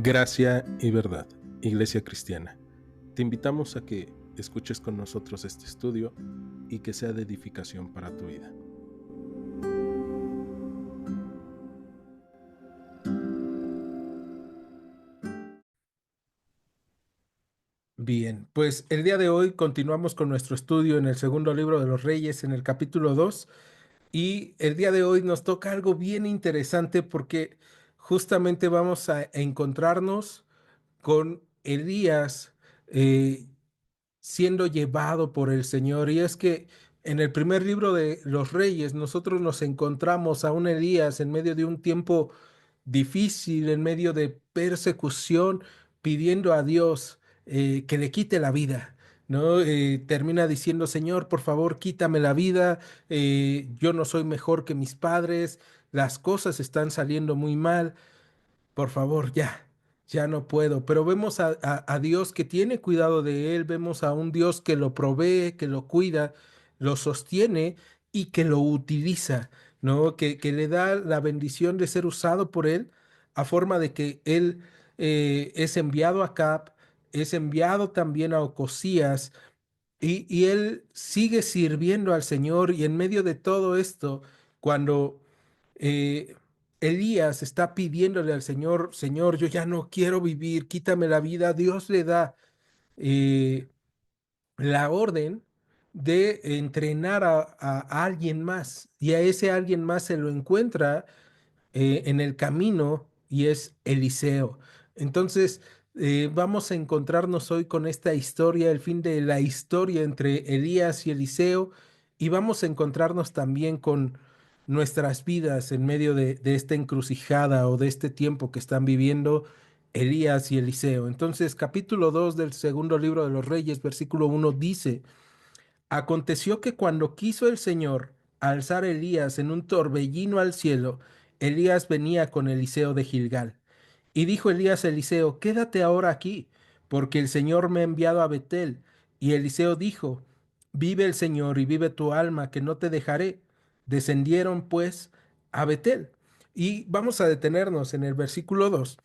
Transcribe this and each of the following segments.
Gracia y verdad, Iglesia Cristiana. Te invitamos a que escuches con nosotros este estudio y que sea de edificación para tu vida. Bien, pues el día de hoy continuamos con nuestro estudio en el segundo libro de los Reyes, en el capítulo 2, y el día de hoy nos toca algo bien interesante porque justamente vamos a encontrarnos con Elías siendo llevado por el Señor. Y es que en el primer libro de los Reyes nosotros nos encontramos a un Elías en medio de un tiempo difícil, en medio de persecución, pidiendo a Dios que le quite la vida. ¿No? Termina diciendo, Señor, por favor, quítame la vida, yo no soy mejor que mis padres, las cosas están saliendo muy mal, por favor, ya no puedo. Pero vemos a Dios que tiene cuidado de él, vemos a un Dios que lo provee, que lo cuida, lo sostiene y que lo utiliza, ¿no? Que le da la bendición de ser usado por él a forma de que él es enviado a Acab, es enviado también a Ocosías y él sigue sirviendo al Señor y en medio de todo esto, cuando eh, Elías está pidiéndole al Señor, Señor, yo ya no quiero vivir, quítame la vida. Dios le da eh, la orden de entrenar a alguien más y a ese alguien más se lo encuentra en el camino y es Eliseo. Entonces, vamos a encontrarnos hoy con esta historia, el fin de la historia entre Elías y Eliseo, y vamos a encontrarnos también con nuestras vidas en medio de esta encrucijada o de este tiempo que están viviendo Elías y Eliseo. Entonces, capítulo 2 del segundo libro de los Reyes, versículo 1 dice, Aconteció que cuando quiso el Señor alzar a Elías en un torbellino al cielo, Elías venía con Eliseo de Gilgal. Y dijo Elías a Eliseo, quédate ahora aquí, porque el Señor me ha enviado a Betel. Y Eliseo dijo, vive el Señor y vive tu alma, que no te dejaré. Descendieron pues a Betel. Y vamos a detenernos en el versículo 2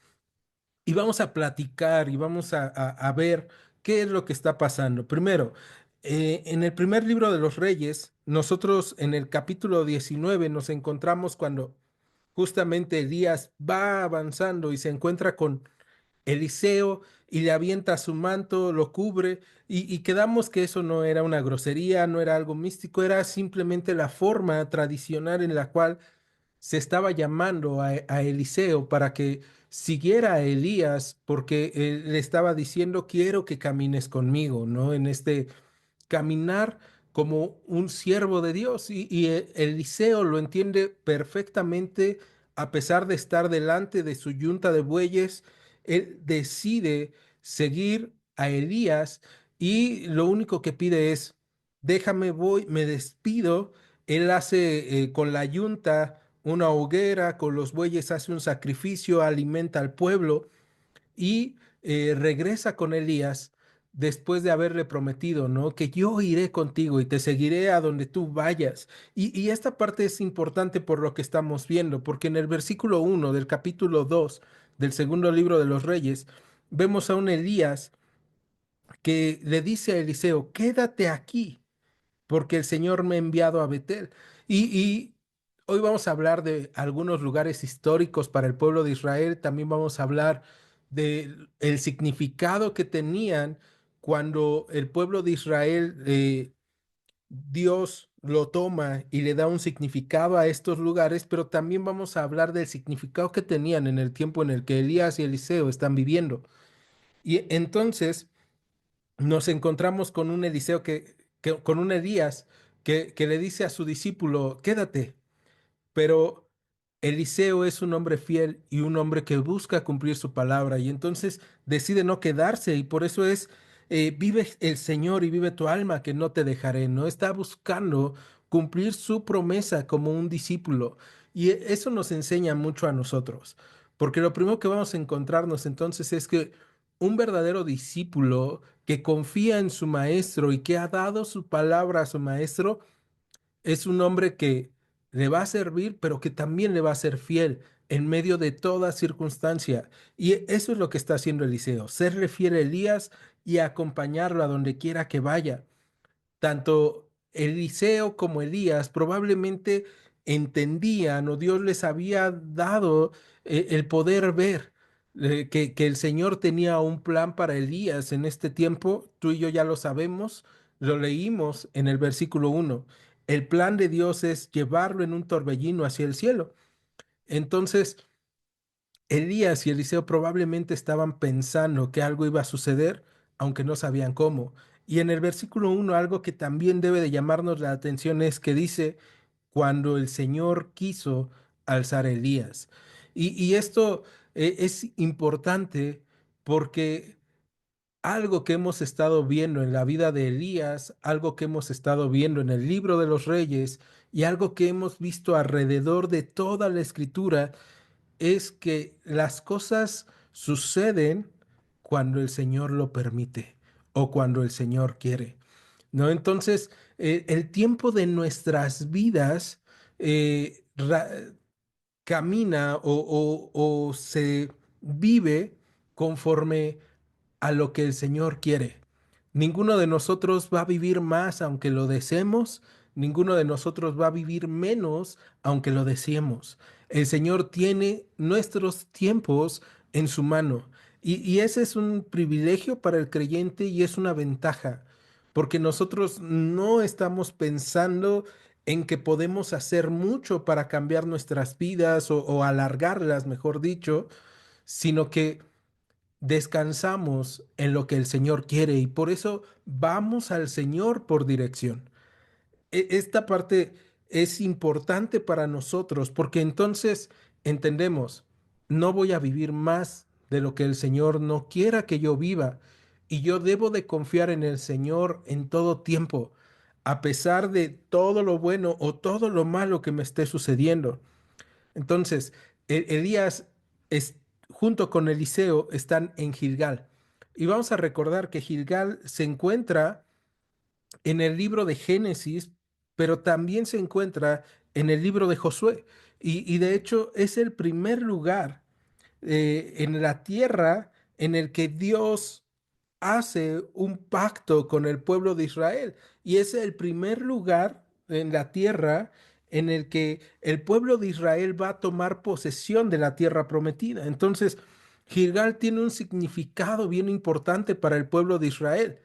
y vamos a platicar y vamos a ver qué es lo que está pasando. Primero, en el primer libro de los Reyes, nosotros en el capítulo 19 nos encontramos cuando justamente Elías va avanzando y se encuentra con Eliseo y le avienta su manto, lo cubre y quedamos que eso no era una grosería, no era algo místico, era simplemente la forma tradicional en la cual se estaba llamando a Eliseo para que siguiera a Elías, porque él le estaba diciendo, quiero que camines conmigo, ¿no? En este caminar como un siervo de Dios. Y Eliseo lo entiende perfectamente, a pesar de estar delante de su yunta de bueyes, él decide seguir a Elías y lo único que pide es, déjame, voy, me despido. Él hace con la yunta una hoguera, con los bueyes hace un sacrificio, alimenta al pueblo y regresa con Elías después de haberle prometido, ¿no? Que yo iré contigo y te seguiré a donde tú vayas. Y esta parte es importante por lo que estamos viendo, porque en el versículo 1 del capítulo 2 del segundo libro de los Reyes, vemos a un Elías que le dice a Eliseo, quédate aquí porque el Señor me ha enviado a Betel. Y hoy vamos a hablar de algunos lugares históricos para el pueblo de Israel. También vamos a hablar del el significado que tenían cuando el pueblo de Israel, Dios lo toma y le da un significado a estos lugares, pero también vamos a hablar del significado que tenían en el tiempo en el que Elías y Eliseo están viviendo. Y entonces nos encontramos con un Eliseo con un Elías que le dice a su discípulo, quédate, pero Eliseo es un hombre fiel y un hombre que busca cumplir su palabra y entonces decide no quedarse y por eso es, vive el Señor y vive tu alma que no te dejaré, no está buscando cumplir su promesa como un discípulo y eso nos enseña mucho a nosotros, porque lo primero que vamos a encontrarnos entonces es que un verdadero discípulo que confía en su maestro y que ha dado su palabra a su maestro, es un hombre que le va a servir, pero que también le va a ser fiel en medio de toda circunstancia. Y eso es lo que está haciendo Eliseo, serle fiel a Elías y acompañarlo a donde quiera que vaya. Tanto Eliseo como Elías probablemente entendían o Dios les había dado el poder ver que el Señor tenía un plan para Elías en este tiempo. Tú y yo ya lo sabemos, lo leímos en el versículo 1. El plan de Dios es llevarlo en un torbellino hacia el cielo. Entonces, Elías y Eliseo probablemente estaban pensando que algo iba a suceder, aunque no sabían cómo. Y en el versículo 1, algo que también debe de llamarnos la atención es que dice, cuando el Señor quiso alzar a Elías. Y esto es importante porque algo que hemos estado viendo en la vida de Elías, algo que hemos estado viendo en el libro de los Reyes y algo que hemos visto alrededor de toda la escritura, es que las cosas suceden cuando el Señor lo permite o cuando el Señor quiere, ¿no? Entonces, el tiempo de nuestras vidas camina o se vive conforme a lo que el Señor quiere. Ninguno de nosotros va a vivir más aunque lo deseemos, ninguno de nosotros va a vivir menos aunque lo deseemos. El Señor tiene nuestros tiempos en su mano y ese es un privilegio para el creyente y es una ventaja, porque nosotros no estamos pensando en que podemos hacer mucho para cambiar nuestras vidas o alargarlas, mejor dicho, sino que descansamos en lo que el Señor quiere y por eso vamos al Señor por dirección. Esta parte es importante para nosotros porque entonces entendemos, no voy a vivir más de lo que el Señor no quiera que yo viva y yo debo de confiar en el Señor en todo tiempo, a pesar de todo lo bueno o todo lo malo que me esté sucediendo. Entonces, Elías junto con Eliseo están en Gilgal. Y vamos a recordar que Gilgal se encuentra en el libro de Génesis, pero también se encuentra en el libro de Josué. Y de hecho es el primer lugar en la tierra en el que Dios hace un pacto con el pueblo de Israel. Y es el primer lugar en la tierra en el que el pueblo de Israel va a tomar posesión de la tierra prometida. Entonces, Gilgal tiene un significado bien importante para el pueblo de Israel.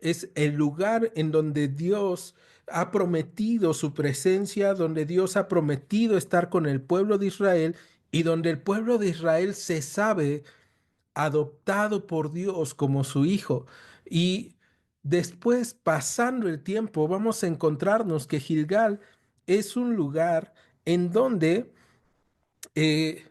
Es el lugar en donde Dios ha prometido su presencia, donde Dios ha prometido estar con el pueblo de Israel y donde el pueblo de Israel se sabe adoptado por Dios como su hijo. Y después, pasando el tiempo, vamos a encontrarnos que Gilgal es un lugar en donde eh,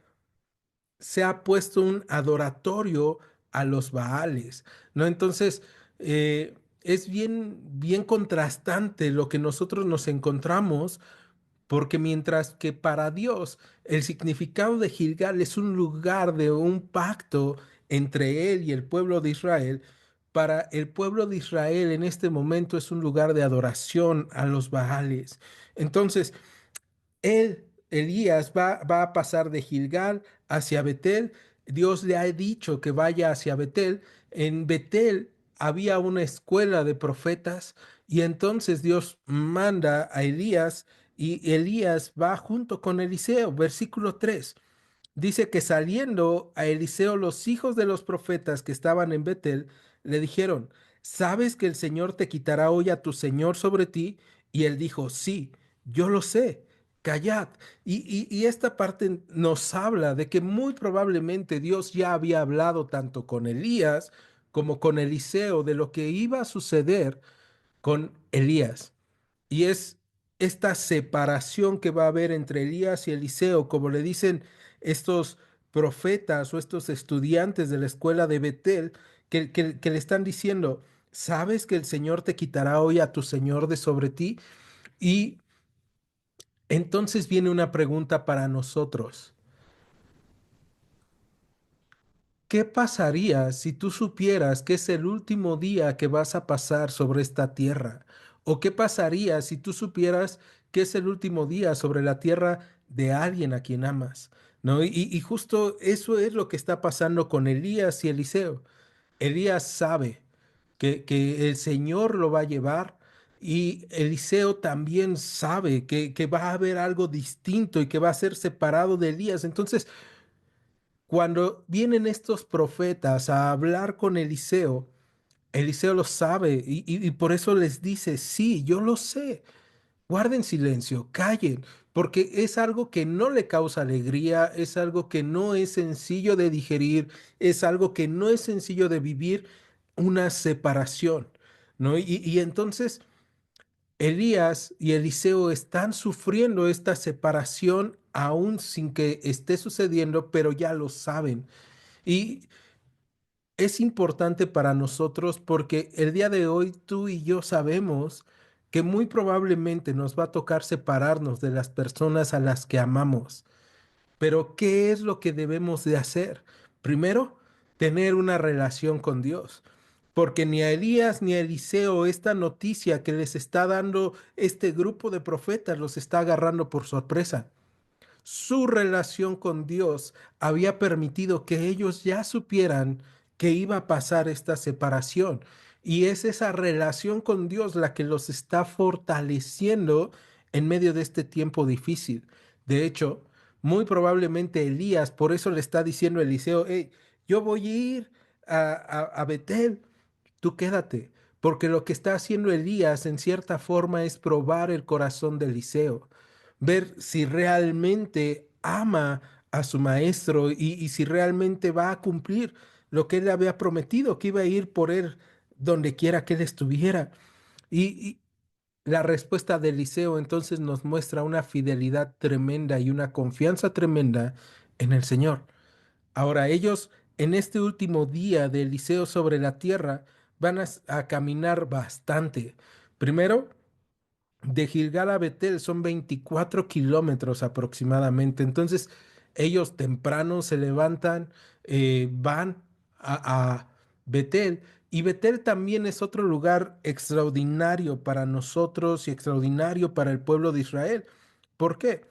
se ha puesto un adoratorio a los Baales, ¿no? Entonces, es bien contrastante lo que nosotros nos encontramos porque mientras que para Dios el significado de Gilgal es un lugar de un pacto entre él y el pueblo de Israel, para el pueblo de Israel en este momento es un lugar de adoración a los Baales. Entonces, Elías, va a pasar de Gilgal hacia Betel. Dios le ha dicho que vaya hacia Betel. En Betel había una escuela de profetas y entonces Dios manda a Elías y Elías va junto con Eliseo. Versículo 3. Dice que saliendo a Eliseo los hijos de los profetas que estaban en Betel le dijeron, ¿sabes que el Señor te quitará hoy a tu Señor sobre ti? Y él dijo, sí, yo lo sé, callad. Y esta parte nos habla de que muy probablemente Dios ya había hablado tanto con Elías como con Eliseo de lo que iba a suceder con Elías. Y es esta separación que va a haber entre Elías y Eliseo, como le dicen estos profetas o estos estudiantes de la escuela de Betel, que le están diciendo, ¿sabes que el Señor te quitará hoy a tu Señor de sobre ti? Y entonces viene una pregunta para nosotros. ¿Qué pasaría si tú supieras que es el último día que vas a pasar sobre esta tierra? ¿O qué pasaría si tú supieras que es el último día sobre la tierra de alguien a quien amas? ¿no? Y justo eso es lo que está pasando con Elías y Eliseo. Elías sabe que el Señor lo va a llevar y Eliseo también sabe que va a haber algo distinto y que va a ser separado de Elías. Entonces, cuando vienen estos profetas a hablar con Eliseo, Eliseo lo sabe y por eso les dice, sí, yo lo sé. Guarden silencio, callen, porque es algo que no le causa alegría, es algo que no es sencillo de digerir, es algo que no es sencillo de vivir una separación, ¿no? Y entonces Elías y Eliseo están sufriendo esta separación aún sin que esté sucediendo, pero ya lo saben. Y es importante para nosotros porque el día de hoy tú y yo sabemos que muy probablemente nos va a tocar separarnos de las personas a las que amamos. Pero ¿qué es lo que debemos de hacer? Primero, tener una relación con Dios. Porque ni a Elías ni a Eliseo esta noticia que les está dando este grupo de profetas los está agarrando por sorpresa. Su relación con Dios había permitido que ellos ya supieran que iba a pasar esta separación. Y es esa relación con Dios la que los está fortaleciendo en medio de este tiempo difícil. De hecho, muy probablemente Elías, por eso le está diciendo a Eliseo, hey, yo voy a ir a Betel, tú quédate, porque lo que está haciendo Elías en cierta forma es probar el corazón de Eliseo, ver si realmente ama a su maestro y si realmente va a cumplir lo que él le había prometido, que iba a ir por él donde quiera que él estuviera. Y la respuesta de Eliseo entonces nos muestra una fidelidad tremenda y una confianza tremenda en el Señor. Ahora ellos en este último día de Eliseo sobre la tierra van a caminar bastante. Primero, de Gilgal a Betel son 24 kilómetros aproximadamente. Entonces, ellos temprano se levantan, van a Betel. Y Betel también es otro lugar extraordinario para nosotros y extraordinario para el pueblo de Israel. ¿Por qué?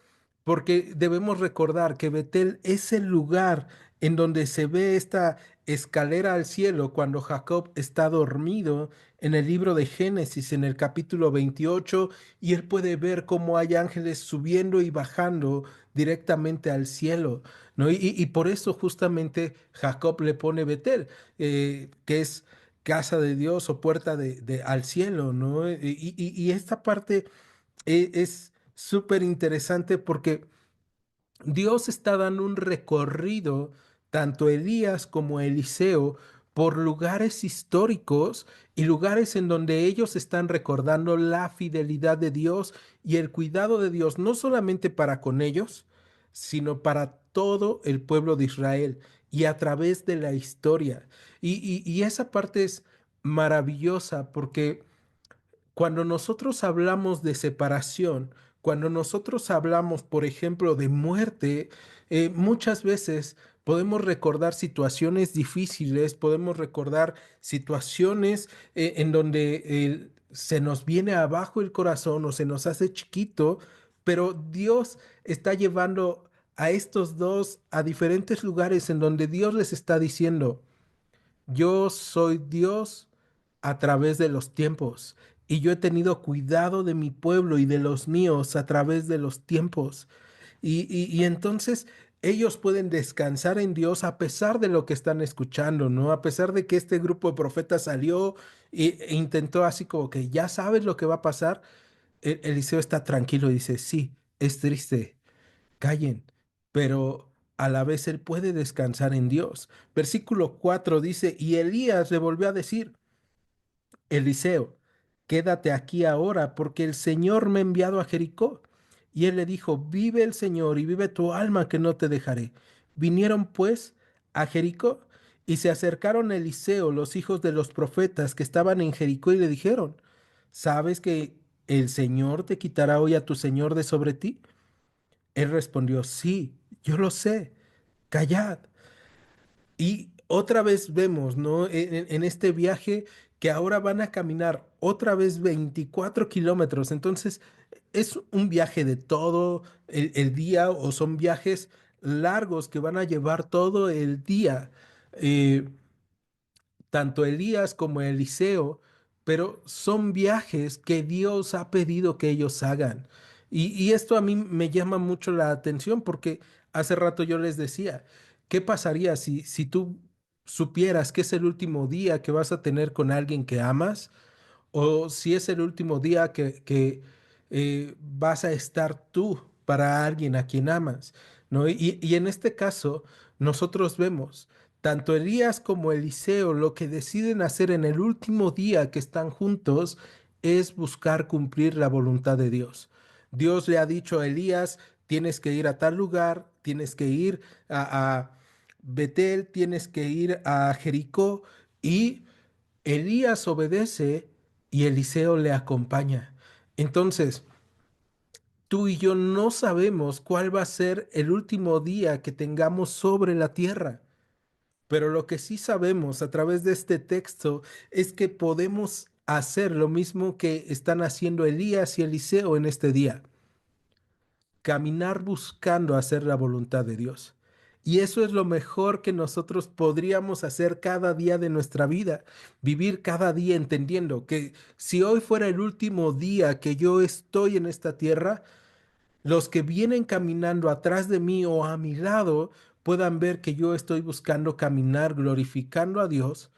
Porque debemos recordar que Betel es el lugar en donde se ve esta escalera al cielo cuando Jacob está dormido en el libro de Génesis, en el capítulo 28, y él puede ver cómo hay ángeles subiendo y bajando directamente al cielo, ¿no? Y por eso justamente Jacob le pone Betel, que es casa de Dios o puerta al cielo, ¿no? Y esta parte es súper interesante porque Dios está dando un recorrido, tanto Elías como Eliseo, por lugares históricos y lugares en donde ellos están recordando la fidelidad de Dios y el cuidado de Dios, no solamente para con ellos, sino para todo el pueblo de Israel y a través de la historia. Y esa parte es maravillosa porque cuando nosotros hablamos de separación, cuando nosotros hablamos, por ejemplo, de muerte, muchas veces podemos recordar situaciones difíciles, podemos recordar situaciones en donde se nos viene abajo el corazón o se nos hace chiquito, pero Dios está llevando a estos dos a diferentes lugares en donde Dios les está diciendo, yo soy Dios a través de los tiempos y yo he tenido cuidado de mi pueblo y de los míos a través de los tiempos. Y entonces ellos pueden descansar en Dios a pesar de lo que están escuchando, ¿no? A pesar de que este grupo de profetas salió e intentó así como que ya sabes lo que va a pasar. Eliseo está tranquilo y dice, sí, es triste, callen, pero a la vez él puede descansar en Dios. Versículo 4 dice, y Elías le volvió a decir, Eliseo, quédate aquí ahora, porque el Señor me ha enviado a Jericó. Y él le dijo, vive el Señor y vive tu alma que no te dejaré. Vinieron pues a Jericó y se acercaron a Eliseo, los hijos de los profetas que estaban en Jericó, y le dijeron, ¿sabes que el Señor te quitará hoy a tu Señor de sobre ti? Él respondió, sí, yo lo sé, callad. Y otra vez vemos, ¿no? En este viaje que ahora van a caminar otra vez 24 kilómetros. Entonces, es un viaje de todo el día o son viajes largos que van a llevar todo el día. Eh, Tanto Elías como Eliseo, pero son viajes que Dios ha pedido que ellos hagan. Y esto a mí me llama mucho la atención porque hace rato yo les decía, ¿qué pasaría si tú supieras que es el último día que vas a tener con alguien que amas? O si es el último día que vas a estar tú para alguien a quien amas, ¿no? Y en este caso, nosotros vemos tanto Elías como Eliseo lo que deciden hacer en el último día que están juntos es buscar cumplir la voluntad de Dios. Dios le ha dicho a Elías, tienes que ir a tal lugar, tienes que ir a Betel, tienes que ir a Jericó y Elías obedece y Eliseo le acompaña. Entonces, tú y yo no sabemos cuál va a ser el último día que tengamos sobre la tierra, pero lo que sí sabemos a través de este texto es que podemos hacer lo mismo que están haciendo Elías y Eliseo en este día, caminar buscando hacer la voluntad de Dios. Y eso es lo mejor que nosotros podríamos hacer cada día de nuestra vida, vivir cada día entendiendo que si hoy fuera el último día que yo estoy en esta tierra, los que vienen caminando atrás de mí o a mi lado puedan ver que yo estoy buscando caminar glorificando a Dios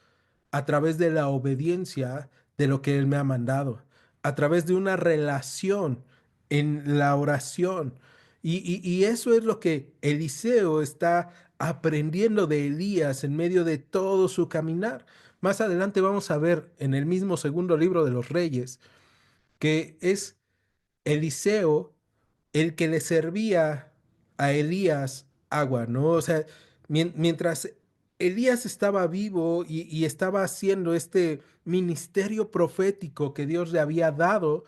a través de la obediencia de lo que Él me ha mandado, a través de una relación en la oración. Y eso es lo que Eliseo está aprendiendo de Elías en medio de todo su caminar. Más adelante vamos a ver en el mismo segundo libro de los Reyes que es Eliseo el que le servía a Elías agua, ¿no? O sea, mientras Elías estaba vivo y estaba haciendo este ministerio profético que Dios le había dado,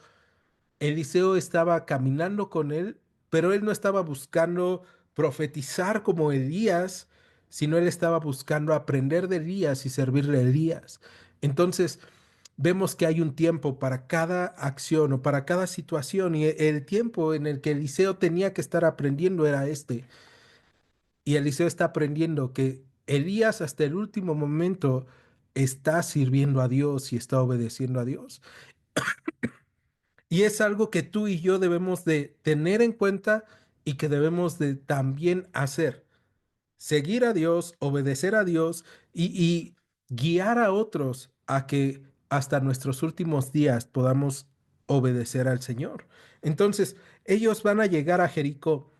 Eliseo estaba caminando con él, pero él no estaba buscando profetizar como Elías, sino él estaba buscando aprender de Elías y servirle a Elías. Entonces, vemos que hay un tiempo para cada acción o para cada situación y el tiempo en el que Eliseo tenía que estar aprendiendo era este. Y Eliseo está aprendiendo que Elías hasta el último momento está sirviendo a Dios y está obedeciendo a Dios. Y es algo que tú y yo debemos de tener en cuenta y que debemos de también hacer. Seguir a Dios, obedecer a Dios y guiar a otros a que hasta nuestros últimos días podamos obedecer al Señor. Entonces, ellos van a llegar a Jericó.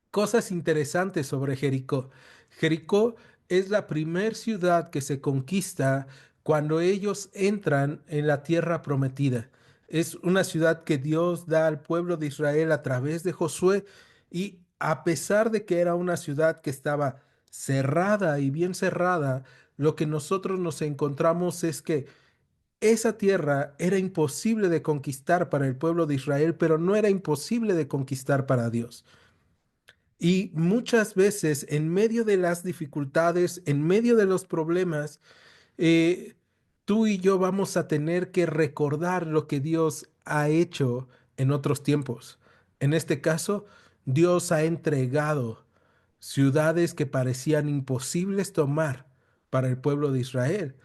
Cosas interesantes sobre Jericó. Jericó es la primer ciudad que se conquista cuando ellos entran en la tierra prometida. Es una ciudad que Dios da al pueblo de Israel a través de Josué y a pesar de que era una ciudad que estaba cerrada y bien cerrada, lo que nosotros nos encontramos es que esa tierra era imposible de conquistar para el pueblo de Israel, pero no era imposible de conquistar para Dios. Y muchas veces en medio de las dificultades, en medio de los problemas, eh, tú y yo vamos a tener que recordar lo que Dios ha hecho en otros tiempos. En este caso, Dios ha entregado ciudades que parecían imposibles tomar para el pueblo de Israel.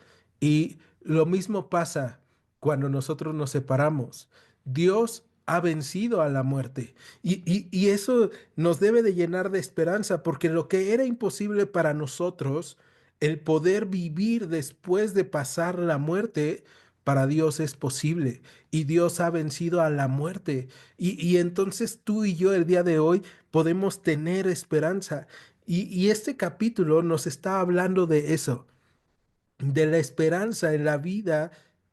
Y lo mismo pasa cuando nosotros nos separamos. Dios ha vencido a la muerte. Y eso nos debe de llenar de esperanza, porque lo que era imposible para nosotros, el poder vivir después de pasar la muerte, para Dios es posible. Y Dios ha vencido a la muerte. Y entonces tú y yo el día de hoy podemos tener esperanza. Y este capítulo nos está hablando de eso, de la esperanza en la vida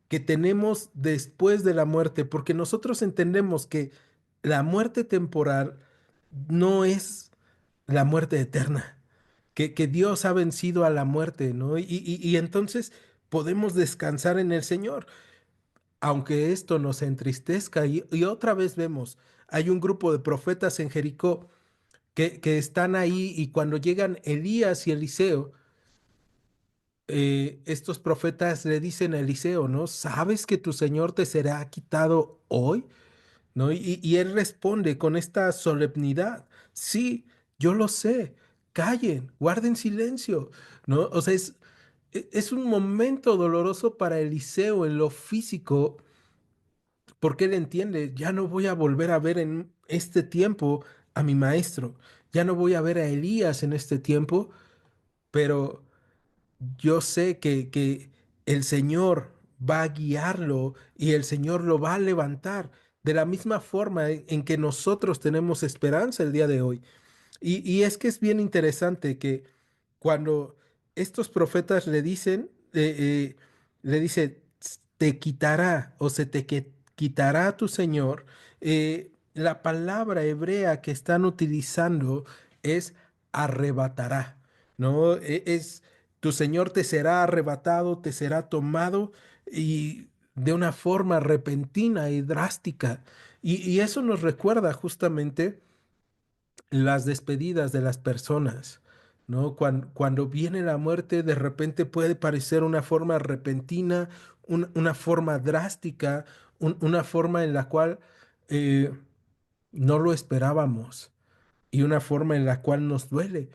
que tenemos después de la muerte, porque nosotros entendemos que la muerte temporal no es la muerte eterna, que Dios ha vencido a la muerte, ¿no? Y entonces podemos descansar en el Señor, aunque esto nos entristezca. Y otra vez vemos, hay un grupo de profetas en Jericó que están ahí y cuando llegan Elías y Eliseo, estos profetas le dicen a Eliseo, ¿no? ¿Sabes que tu Señor te será quitado hoy? ¿No? Y él responde con esta solemnidad, sí, yo lo sé, callen, guarden silencio, ¿no? O sea, es un momento doloroso para Eliseo en lo físico, porque él entiende, ya no voy a volver a ver en este tiempo a mi maestro, ya no voy a ver a Elías en este tiempo, pero yo sé que el Señor va a guiarlo y el Señor lo va a levantar de la misma forma en que nosotros tenemos esperanza el día de hoy. Y es que es bien interesante que cuando estos profetas le dicen, le dice, te quitará o se te quitará tu Señor, la palabra hebrea que están utilizando es arrebatará, ¿no? Es, tu Señor te será arrebatado, te será tomado y de una forma repentina y drástica. Y eso nos recuerda justamente las despedidas de las personas, ¿no? Cuando viene la muerte, de repente puede parecer una forma repentina, una forma drástica, una forma en la cual eh, no lo esperábamos y una forma en la cual nos duele.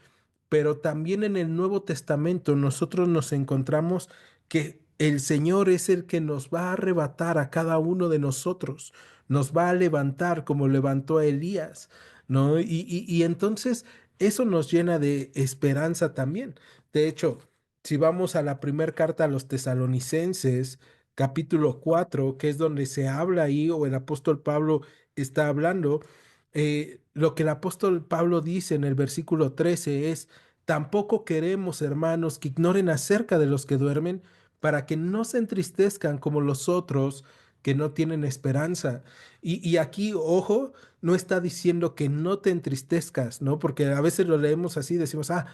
Pero también en el Nuevo Testamento nosotros nos encontramos que el Señor es el que nos va a arrebatar a cada uno de nosotros, nos va a levantar como levantó a Elías, ¿no? Y entonces eso nos llena de esperanza también. De hecho, si vamos a la primera carta a los Tesalonicenses, capítulo 4, que es donde se habla ahí, o el apóstol Pablo está hablando, lo que el apóstol Pablo dice en el versículo 13 es, tampoco queremos, hermanos, que ignoren acerca de los que duermen, para que no se entristezcan como los otros que no tienen esperanza. Y aquí, ojo, no está diciendo que no te entristezcas, ¿no? Porque a veces lo leemos así, decimos, ah,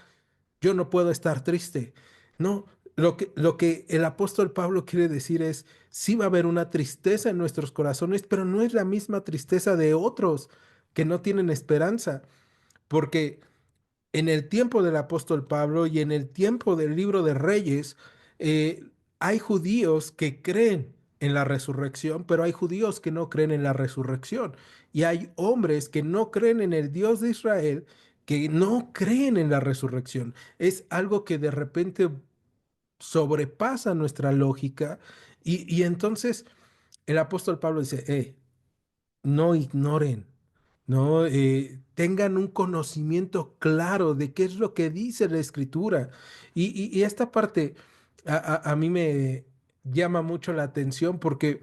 yo no puedo estar triste. No, lo que el apóstol Pablo quiere decir es, sí va a haber una tristeza en nuestros corazones, pero no es la misma tristeza de otros que no tienen esperanza, porque en el tiempo del apóstol Pablo y en el tiempo del libro de Reyes, hay judíos que creen en la resurrección, pero hay judíos que no creen en la resurrección. Y hay hombres que no creen en el Dios de Israel, que no creen en la resurrección. Es algo que de repente sobrepasa nuestra lógica. Y entonces el apóstol Pablo dice, no ignoren, ¿no? Tengan un conocimiento claro de qué es lo que dice la escritura. Y esta parte a mí me llama mucho la atención porque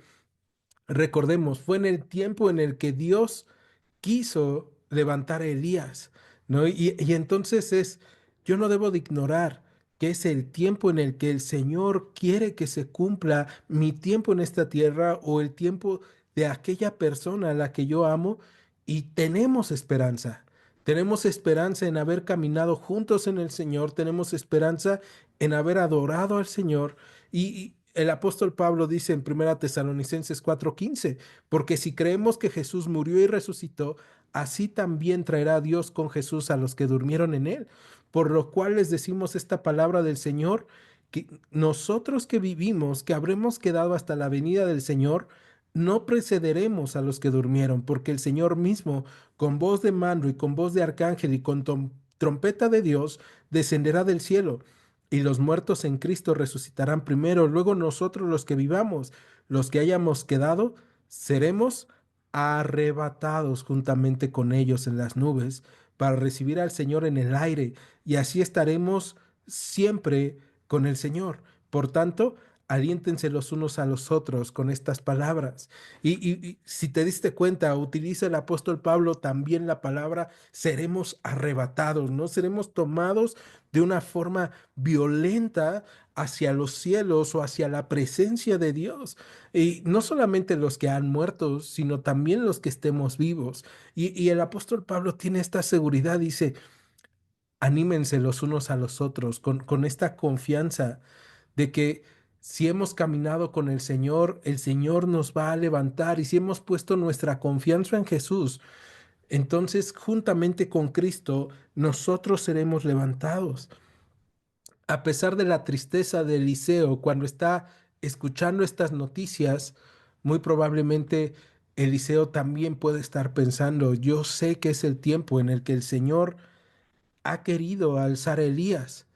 recordemos, fue en el tiempo en el que Dios quiso levantar a Elías, ¿no? Y entonces es, yo no debo de ignorar que es el tiempo en el que el Señor quiere que se cumpla mi tiempo en esta tierra o el tiempo de aquella persona a la que yo amo y tenemos esperanza. Tenemos esperanza en haber caminado juntos en el Señor, tenemos esperanza en haber adorado al Señor y el apóstol Pablo dice en Primera Tesalonicenses 4:15, porque si creemos que Jesús murió y resucitó, así también traerá Dios con Jesús a los que durmieron en él. Por lo cual les decimos esta palabra del Señor, que nosotros que vivimos, que habremos quedado hasta la venida del Señor, no precederemos a los que durmieron, porque el Señor mismo, con voz de mando y con voz de arcángel y con trompeta de Dios, descenderá del cielo. Y los muertos en Cristo resucitarán primero, luego nosotros los que vivamos, los que hayamos quedado, seremos arrebatados juntamente con ellos en las nubes para recibir al Señor en el aire y así estaremos siempre con el Señor. Por tanto, aliéntense los unos a los otros con estas palabras. Y si te diste cuenta, utiliza el apóstol Pablo también la palabra seremos arrebatados, ¿no? Seremos tomados de una forma violenta hacia los cielos o hacia la presencia de Dios. Y no solamente los que han muerto, sino también los que estemos vivos. Y el apóstol Pablo tiene esta seguridad, dice, anímense los unos a los otros con esta confianza de que si hemos caminado con el Señor nos va a levantar y si hemos puesto nuestra confianza en Jesús, entonces juntamente con Cristo nosotros seremos levantados a pesar de la tristeza de Eliseo cuando está escuchando estas noticias, muy probablemente Eliseo también puede estar pensando, yo sé que es el tiempo en el que el Señor ha querido alzar a Elías.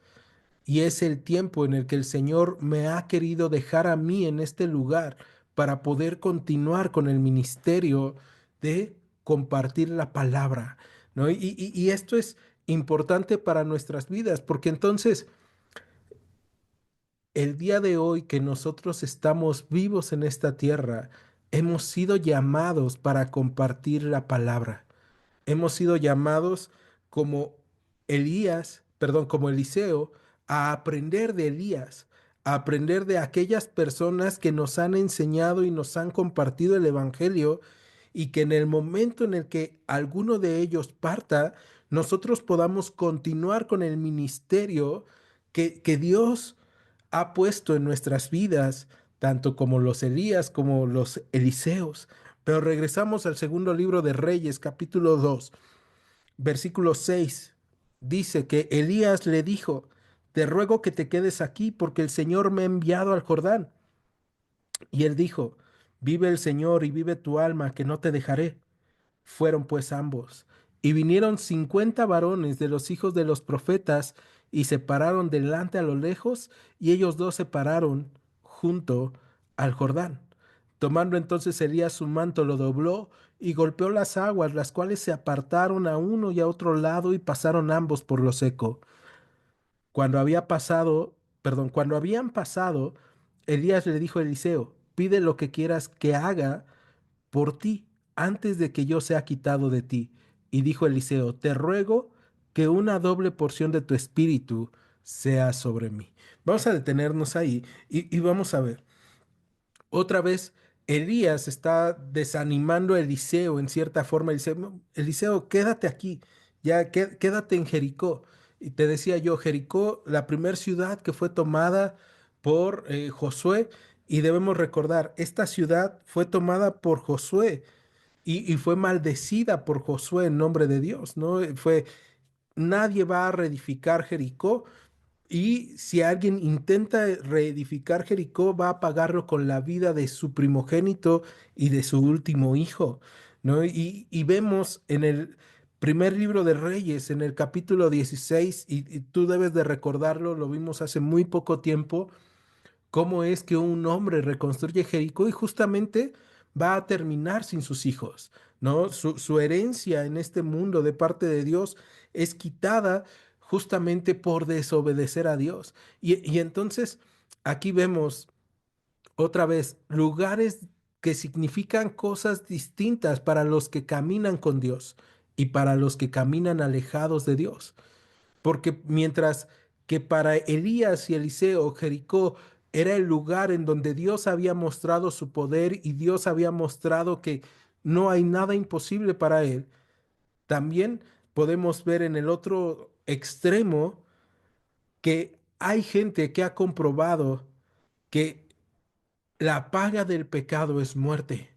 Y es el tiempo en el que el Señor me ha querido dejar a mí en este lugar para poder continuar con el ministerio de compartir la palabra, ¿no? Y esto es importante para nuestras vidas, porque entonces el día de hoy que nosotros estamos vivos en esta tierra, hemos sido llamados para compartir la palabra. Hemos sido llamados como Elías, perdón, como Eliseo, a aprender de Elías, a aprender de aquellas personas que nos han enseñado y nos han compartido el Evangelio, y que en el momento en el que alguno de ellos parta, nosotros podamos continuar con el ministerio que Dios ha puesto en nuestras vidas, tanto como los Elías como los Eliseos. Pero regresamos al segundo libro de Reyes, capítulo 2, versículo 6. Dice que Elías le dijo: te ruego que te quedes aquí porque el Señor me ha enviado al Jordán. Y él dijo: vive el Señor y vive tu alma, que no te dejaré. Fueron pues ambos, y vinieron 50 varones de los hijos de los profetas, y se pararon delante a lo lejos, y ellos dos se pararon junto al Jordán. Tomando entonces Elías su manto, lo dobló, y golpeó las aguas, las cuales se apartaron a uno y a otro lado, y pasaron ambos por lo seco. Cuando habían pasado, Elías le dijo a Eliseo: pide lo que quieras que haga por ti antes de que yo sea quitado de ti. Y dijo Eliseo: te ruego que una doble porción de tu espíritu sea sobre mí. Vamos a detenernos ahí y vamos a ver. Otra vez, Elías está desanimando a Eliseo en cierta forma. Eliseo: "No, Eliseo, quédate aquí, ya quédate en Jericó". Y te decía yo, Jericó, la primera ciudad que fue tomada por Josué, y debemos recordar, esta ciudad fue tomada por Josué y fue maldecida por Josué en nombre de Dios, ¿no? Nadie va a reedificar Jericó, y si alguien intenta reedificar Jericó, va a pagarlo con la vida de su primogénito y de su último hijo, ¿no? Y vemos en el primer libro de Reyes, en el capítulo 16, y tú debes de recordarlo, lo vimos hace muy poco tiempo, cómo es que un hombre reconstruye Jericó y justamente va a terminar sin sus hijos, ¿no? Su herencia en este mundo de parte de Dios es quitada justamente por desobedecer a Dios. Y entonces aquí vemos otra vez lugares que significan cosas distintas para los que caminan con Dios y para los que caminan alejados de Dios. Porque mientras que para Elías y Eliseo, Jericó era el lugar en donde Dios había mostrado su poder y Dios había mostrado que no hay nada imposible para él, también podemos ver en el otro extremo que hay gente que ha comprobado que la paga del pecado es muerte,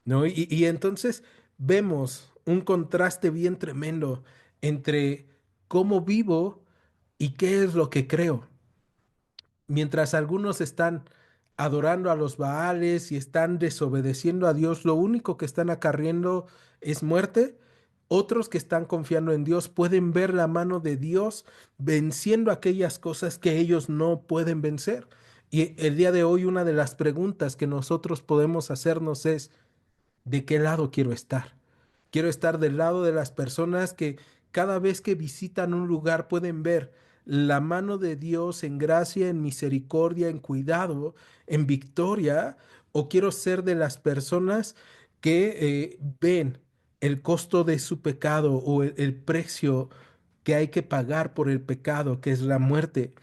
¿no? Y entonces vemos un contraste bien tremendo entre cómo vivo y qué es lo que creo. Mientras algunos están adorando a los Baales y están desobedeciendo a Dios, lo único que están acarriendo es muerte. Otros que están confiando en Dios pueden ver la mano de Dios venciendo aquellas cosas que ellos no pueden vencer. Y el día de hoy una de las preguntas que nosotros podemos hacernos es: ¿de qué lado quiero estar? Quiero estar del lado de las personas que cada vez que visitan un lugar pueden ver la mano de Dios en gracia, en misericordia, en cuidado, en victoria, o quiero ser de las personas que ven el costo de su pecado o el precio que hay que pagar por el pecado, que es la muerte,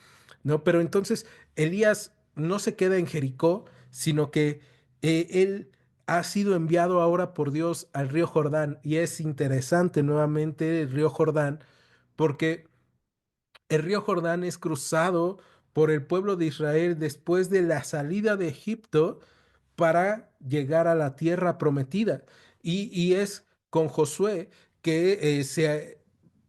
¿no? Pero entonces Elías no se queda en Jericó, sino que él ha sido enviado ahora por Dios al río Jordán. Y es interesante nuevamente el río Jordán, porque el río Jordán es cruzado por el pueblo de Israel después de la salida de Egipto para llegar a la tierra prometida. Y es con Josué que se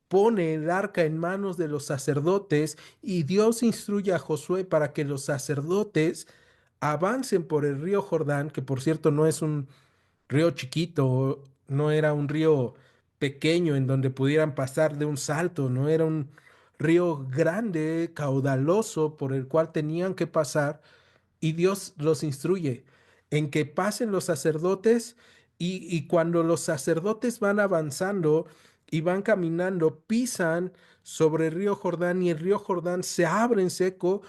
pone el arca en manos de los sacerdotes, y Dios instruye a Josué para que los sacerdotes avancen por el río Jordán, que por cierto no es un río chiquito, no era un río pequeño en donde pudieran pasar de un salto, no era un río grande, caudaloso, por el cual tenían que pasar, y Dios los instruye en que pasen los sacerdotes, y cuando los sacerdotes van avanzando y van caminando, pisan sobre el río Jordán y el río Jordán se abre en seco,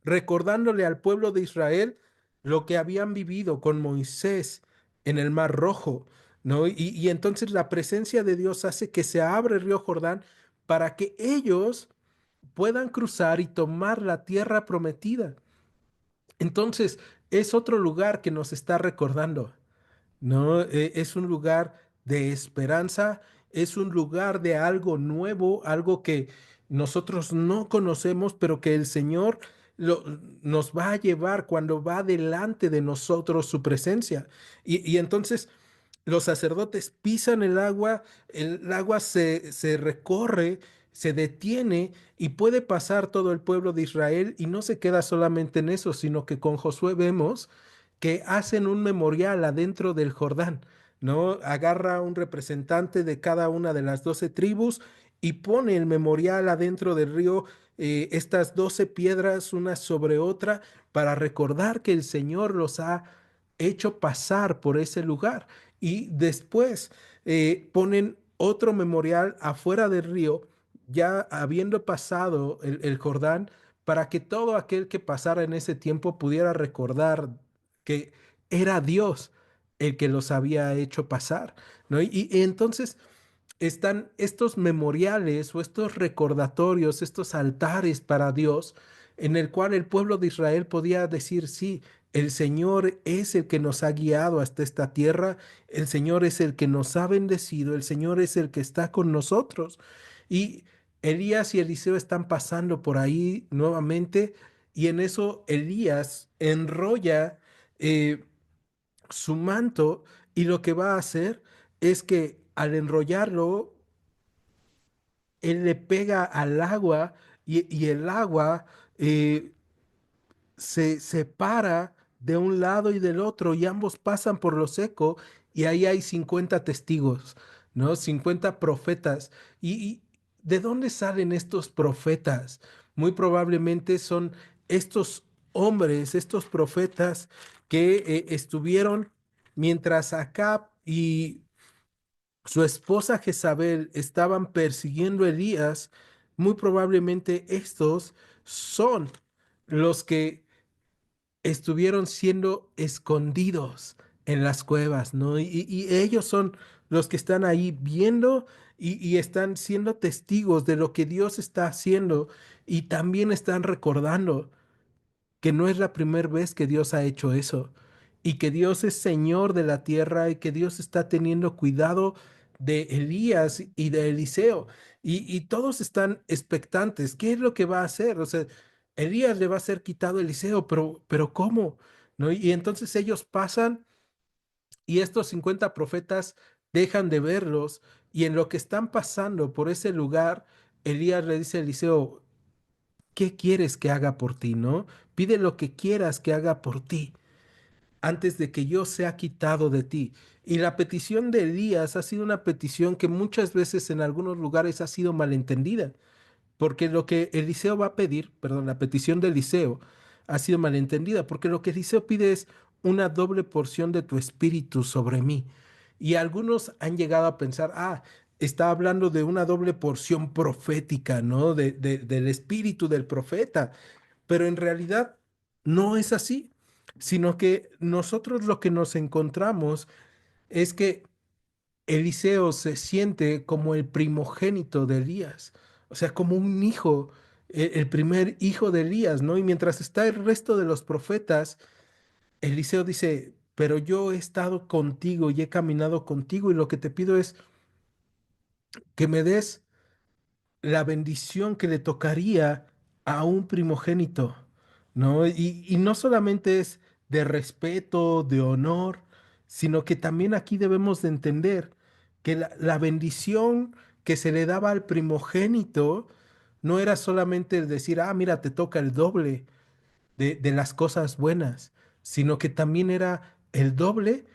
recordándole al pueblo de Israel lo que habían vivido con Moisés en el Mar Rojo, ¿no? Y entonces la presencia de Dios hace que se abra el río Jordán para que ellos puedan cruzar y tomar la tierra prometida. Entonces, es otro lugar que nos está recordando. ¿No? Es un lugar de esperanza, es un lugar de algo nuevo, algo que nosotros no conocemos, pero que el Señor nos va a llevar cuando va delante de nosotros su presencia. Y entonces los sacerdotes pisan el agua se recorre, se detiene y puede pasar todo el pueblo de Israel y no se queda solamente en eso, sino que con Josué vemos que hacen un memorial adentro del Jordán, ¿no? Agarra un representante de cada una de las 12 tribus y pone el memorial adentro del río, estas 12 piedras una sobre otra, para recordar que el Señor los ha hecho pasar por ese lugar. Y después ponen otro memorial afuera del río, ya habiendo pasado el Jordán, para que todo aquel que pasara en ese tiempo pudiera recordar que era Dios el que los había hecho pasar, ¿no? Y entonces están estos memoriales o estos recordatorios, estos altares para Dios, en el cual el pueblo de Israel podía decir, sí, el Señor es el que nos ha guiado hasta esta tierra, el Señor es el que nos ha bendecido, el Señor es el que está con nosotros. Y Elías y Eliseo están pasando por ahí nuevamente, y en eso Elías enrolla eh, su manto, y lo que va a hacer es que al enrollarlo, él le pega al agua, y el agua eh, se separa de un lado y del otro y ambos pasan por lo seco, y ahí hay 50 testigos, ¿no? 50 profetas. ¿Y de dónde salen estos profetas? Muy probablemente son estos hombres, estos profetas que estuvieron mientras Acab y su esposa Jezabel estaban persiguiendo a Elías. Muy probablemente estos son los que estuvieron siendo escondidos en las cuevas, ¿no? Y ellos son los que están ahí viendo, y están siendo testigos de lo que Dios está haciendo, y también están recordando que no es la primera vez que Dios ha hecho eso, y que Dios es Señor de la tierra, y que Dios está teniendo cuidado de Elías y de Eliseo, y todos están expectantes. ¿Qué es lo que va a hacer? O sea, Elías le va a ser quitado a Eliseo, pero ¿cómo? ¿No? Y entonces ellos pasan, y estos 50 profetas dejan de verlos, y en lo que están pasando por ese lugar, Elías le dice a Eliseo, ¿qué quieres que haga por ti, no? Pide lo que quieras que haga por ti antes de que yo sea quitado de ti. Y la petición de Elías ha sido una petición que muchas veces en algunos lugares ha sido malentendida, porque lo que Eliseo va a pedir, perdón, la petición de Eliseo ha sido malentendida, porque lo que Eliseo pide es una doble porción de tu espíritu sobre mí. Y algunos han llegado a pensar, está hablando de una doble porción profética, ¿no? Del espíritu del profeta, pero en realidad no es así, sino que nosotros lo que nos encontramos es que Eliseo se siente como el primogénito de Elías, o sea, como un hijo, el primer hijo de Elías, ¿no? Y mientras está el resto de los profetas, Eliseo dice, pero yo he estado contigo y he caminado contigo, y lo que te pido es que me des la bendición que le tocaría a un primogénito, ¿no? Y no solamente es de respeto, de honor, sino que también aquí debemos de entender que la bendición que se le daba al primogénito no era solamente el decir, mira, te toca el doble de las cosas buenas, sino que también era el doble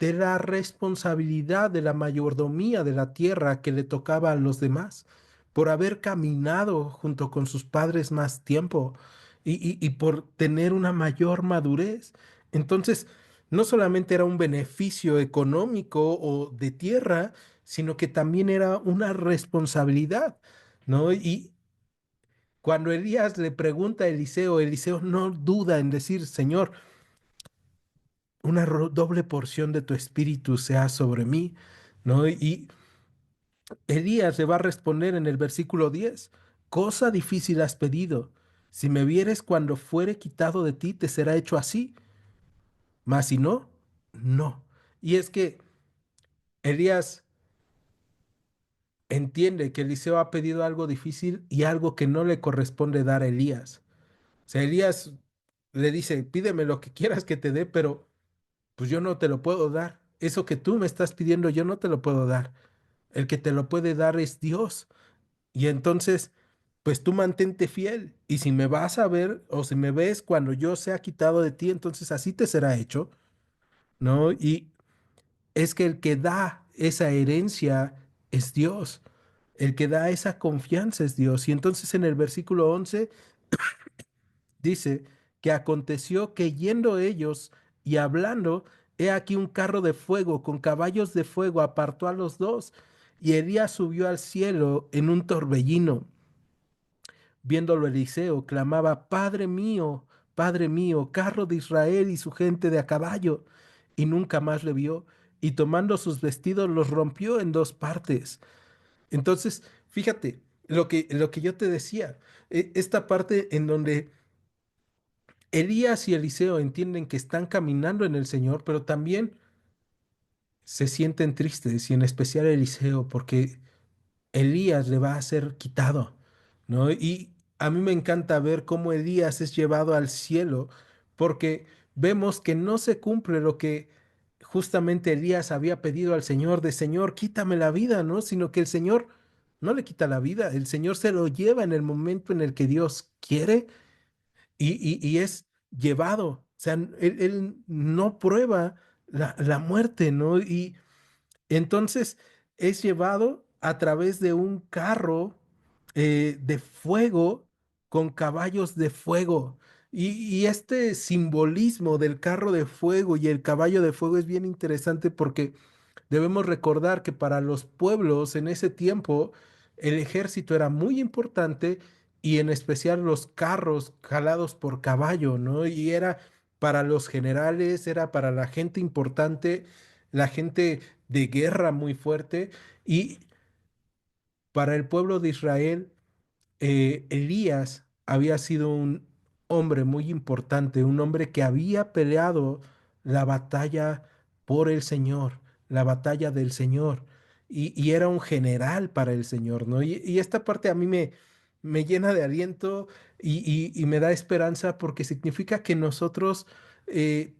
de la responsabilidad de la mayordomía de la tierra que le tocaba a los demás, por haber caminado junto con sus padres más tiempo y por tener una mayor madurez. Entonces, no solamente era un beneficio económico o de tierra, sino que también era una responsabilidad, ¿no? Y cuando Elías le pregunta a Eliseo, Eliseo no duda en decir, Señor, una doble porción de tu espíritu sea sobre mí, ¿no? Y Elías le va a responder en el versículo 10: cosa difícil has pedido. Si me vieres cuando fuere quitado de ti, te será hecho así, mas si no, no. Y es que Elías entiende que Eliseo ha pedido algo difícil y algo que no le corresponde dar a Elías. O sea, Elías le dice, pídeme lo que quieras que te dé, pero pues yo no te lo puedo dar. Eso que tú me estás pidiendo, yo no te lo puedo dar. El que te lo puede dar es Dios. Y entonces, pues tú mantente fiel. Y si me vas a ver o si me ves cuando yo sea quitado de ti, entonces así te será hecho, ¿no? Y es que el que da esa herencia es Dios. El que da esa confianza es Dios. Y entonces en el versículo 11 dice que aconteció que yendo ellos y hablando, he aquí un carro de fuego con caballos de fuego apartó a los dos, y Elías subió al cielo en un torbellino. Viéndolo Eliseo, clamaba, Padre mío, carro de Israel y su gente de a caballo. Y nunca más le vio, y tomando sus vestidos los rompió en dos partes. Entonces, fíjate, lo que yo te decía, esta parte en donde Elías y Eliseo entienden que están caminando en el Señor, pero también se sienten tristes, y en especial Eliseo, porque Elías le va a ser quitado, ¿no? Y a mí me encanta ver cómo Elías es llevado al cielo, porque vemos que no se cumple lo que justamente Elías había pedido al Señor, de Señor, quítame la vida, ¿no? Sino que el Señor no le quita la vida, el Señor se lo lleva en el momento en el que Dios quiere y es llevado. O sea, él no prueba la muerte, ¿no? Y entonces es llevado a través de un carro de fuego con caballos de fuego. Y este simbolismo del carro de fuego y el caballo de fuego es bien interesante porque debemos recordar que para los pueblos en ese tiempo el ejército era muy importante, y en especial los carros jalados por caballo, ¿no? Y era para los generales, era para la gente importante, la gente de guerra muy fuerte, y para el pueblo de Israel Elías había sido un hombre muy importante, un hombre que había peleado la batalla por el Señor, la batalla del Señor, y era un general para el Señor, ¿no? Y esta parte a mí me llena de aliento y me da esperanza porque significa que nosotros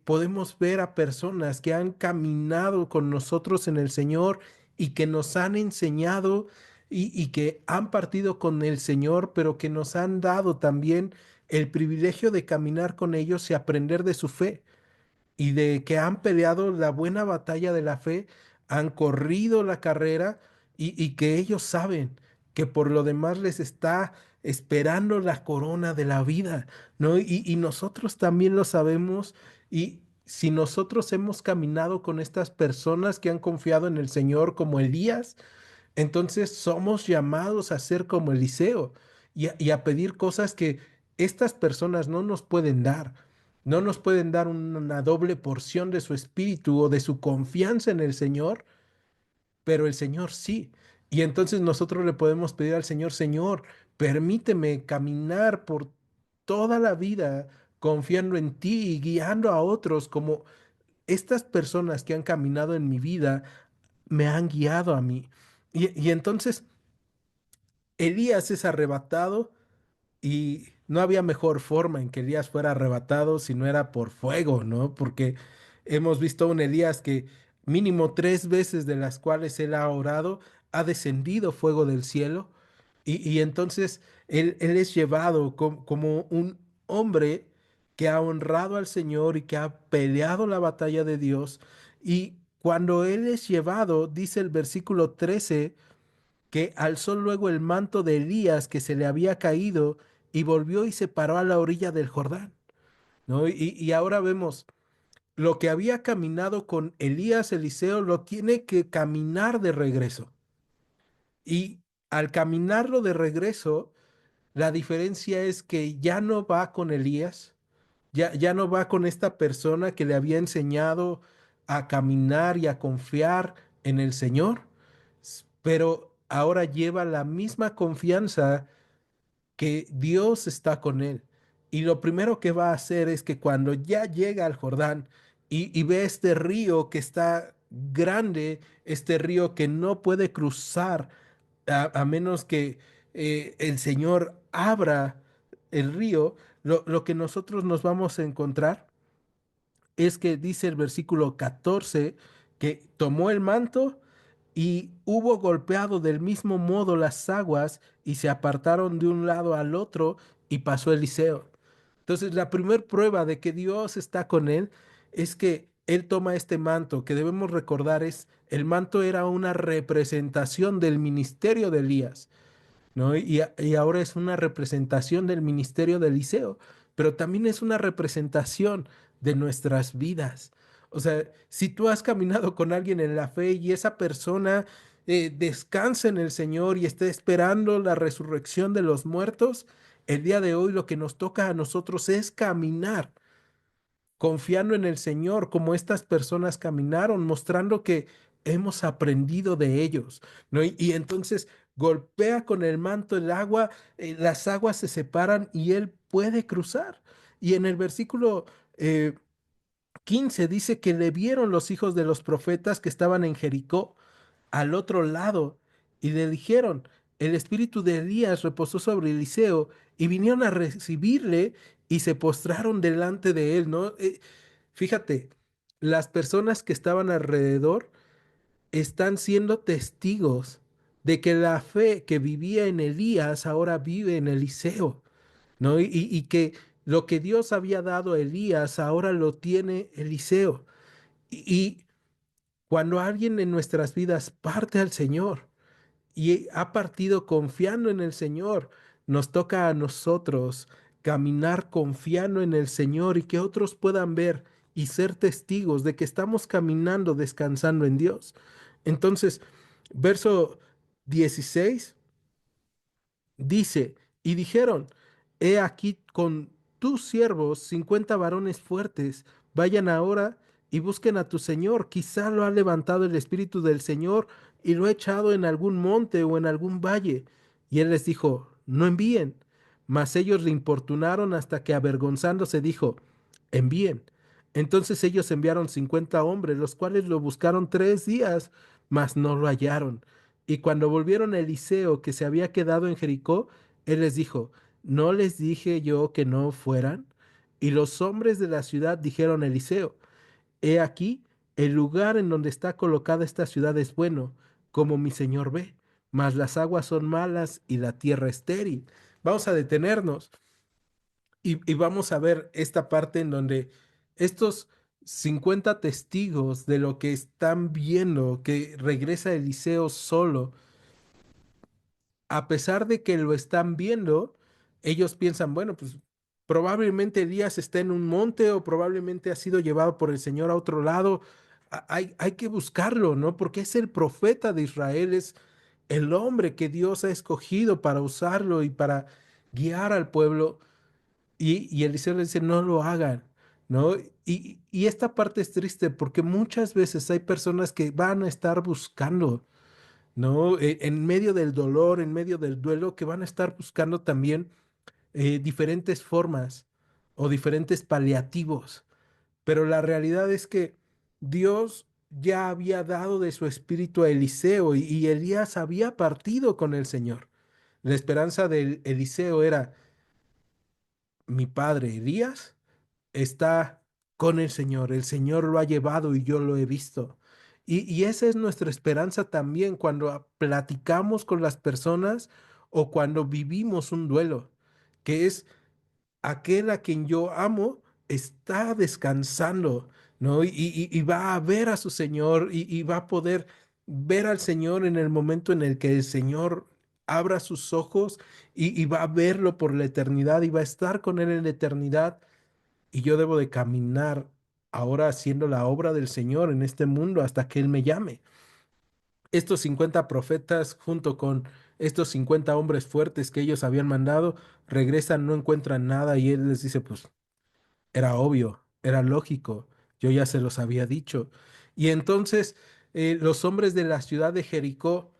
podemos ver a personas que han caminado con nosotros en el Señor y que nos han enseñado y que han partido con el Señor, pero que nos han dado también el privilegio de caminar con ellos y aprender de su fe, y de que han peleado la buena batalla de la fe, han corrido la carrera, y que ellos saben que por lo demás les está esperando la corona de la vida, ¿no? Y nosotros también lo sabemos, y si nosotros hemos caminado con estas personas que han confiado en el Señor como Elías, entonces somos llamados a ser como Eliseo y a pedir cosas que estas personas no nos pueden dar. No nos pueden dar una doble porción de su espíritu o de su confianza en el Señor, pero el Señor sí. Y entonces nosotros le podemos pedir al Señor, Señor, permíteme caminar por toda la vida confiando en ti y guiando a otros como estas personas que han caminado en mi vida me han guiado a mí. Y entonces Elías es arrebatado, y no había mejor forma en que Elías fuera arrebatado si no era por fuego, ¿no? Porque hemos visto a un Elías que mínimo tres veces de las cuales él ha orado, ha descendido fuego del cielo, y entonces él es llevado como un hombre que ha honrado al Señor y que ha peleado la batalla de Dios. Y cuando él es llevado, dice el versículo 13, que alzó luego el manto de Elías que se le había caído y volvió y se paró a la orilla del Jordán, ¿no? Y ahora vemos lo que había caminado con Elías, Eliseo, lo tiene que caminar de regreso. Y al caminarlo de regreso, la diferencia es que ya no va con Elías, ya no va con esta persona que le había enseñado a caminar y a confiar en el Señor, pero ahora lleva la misma confianza que Dios está con él. Y lo primero que va a hacer es que cuando ya llega al Jordán y ve este río que está grande, este río que no puede cruzar a menos que el Señor abra el río, lo que nosotros nos vamos a encontrar es que dice el versículo 14 que tomó el manto y hubo golpeado del mismo modo las aguas y se apartaron de un lado al otro y pasó Eliseo. Entonces, la primera prueba de que Dios está con él es que él toma este manto, que debemos recordar es, el manto era una representación del ministerio de Elías. ¿No? Y ahora es una representación del ministerio de Eliseo, pero también es una representación de nuestras vidas. O sea, si tú has caminado con alguien en la fe y esa persona descansa en el Señor y está esperando la resurrección de los muertos, el día de hoy lo que nos toca a nosotros es caminar confiando en el Señor, como estas personas caminaron, mostrando que hemos aprendido de ellos, ¿no? Y entonces golpea con el manto el agua, las aguas se separan y él puede cruzar. Y en el versículo eh, 15 dice que le vieron los hijos de los profetas que estaban en Jericó al otro lado y le dijeron, el espíritu de Elías reposó sobre Eliseo y vinieron a recibirle y se postraron delante de él, ¿no? Fíjate, las personas que estaban alrededor están siendo testigos de que la fe que vivía en Elías ahora vive en Eliseo, ¿no? Y que lo que Dios había dado a Elías ahora lo tiene Eliseo. Y cuando alguien en nuestras vidas parte al Señor, y ha partido confiando en el Señor. Nos toca a nosotros caminar confiando en el Señor y que otros puedan ver y ser testigos de que estamos caminando descansando en Dios. Entonces, verso 16 dice, y dijeron, he aquí con tus siervos 50 varones fuertes, vayan ahora y busquen a tu señor, quizá lo ha levantado el espíritu del Señor y lo ha echado en algún monte o en algún valle. Y él les dijo, no envíen. Mas ellos le importunaron hasta que avergonzándose dijo, envíen. Entonces ellos enviaron 50 hombres, los cuales lo buscaron 3 días, mas no lo hallaron. Y cuando volvieron a Eliseo, que se había quedado en Jericó, él les dijo, ¿no les dije yo que no fueran? Y los hombres de la ciudad dijeron a Eliseo, he aquí, el lugar en donde está colocada esta ciudad es bueno, como mi señor ve, mas las aguas son malas y la tierra estéril. Vamos a detenernos y vamos a ver esta parte en donde estos 50 testigos de lo que están viendo, que regresa Eliseo solo, a pesar de que lo están viendo, ellos piensan, bueno, pues probablemente Elías está en un monte o probablemente ha sido llevado por el Señor a otro lado. Hay que buscarlo, ¿no? Porque es el profeta de Israel, es el hombre que Dios ha escogido para usarlo y para guiar al pueblo. Y Eliseo le dice, no lo hagan, ¿no? Y esta parte es triste porque muchas veces hay personas que van a estar buscando, ¿no? En medio del dolor, en medio del duelo, que van a estar buscando también diferentes formas o diferentes paliativos. Pero la realidad es que Dios ya había dado de su espíritu a Eliseo y Elías había partido con el Señor. La esperanza de Eliseo era, mi padre Elías está con el Señor lo ha llevado y yo lo he visto. Y esa es nuestra esperanza también cuando platicamos con las personas o cuando vivimos un duelo, que es aquel a quien yo amo está descansando, ¿no? Y va a ver a su Señor y va a poder ver al Señor en el momento en el que el Señor abra sus ojos y va a verlo por la eternidad y va a estar con Él en la eternidad. Y yo debo de caminar ahora haciendo la obra del Señor en este mundo hasta que Él me llame. Estos 50 profetas, junto con estos 50 hombres fuertes que ellos habían mandado, regresan, no encuentran nada y Él les dice, pues era obvio, era lógico, yo ya se los había dicho. Y entonces los hombres de la ciudad de Jericó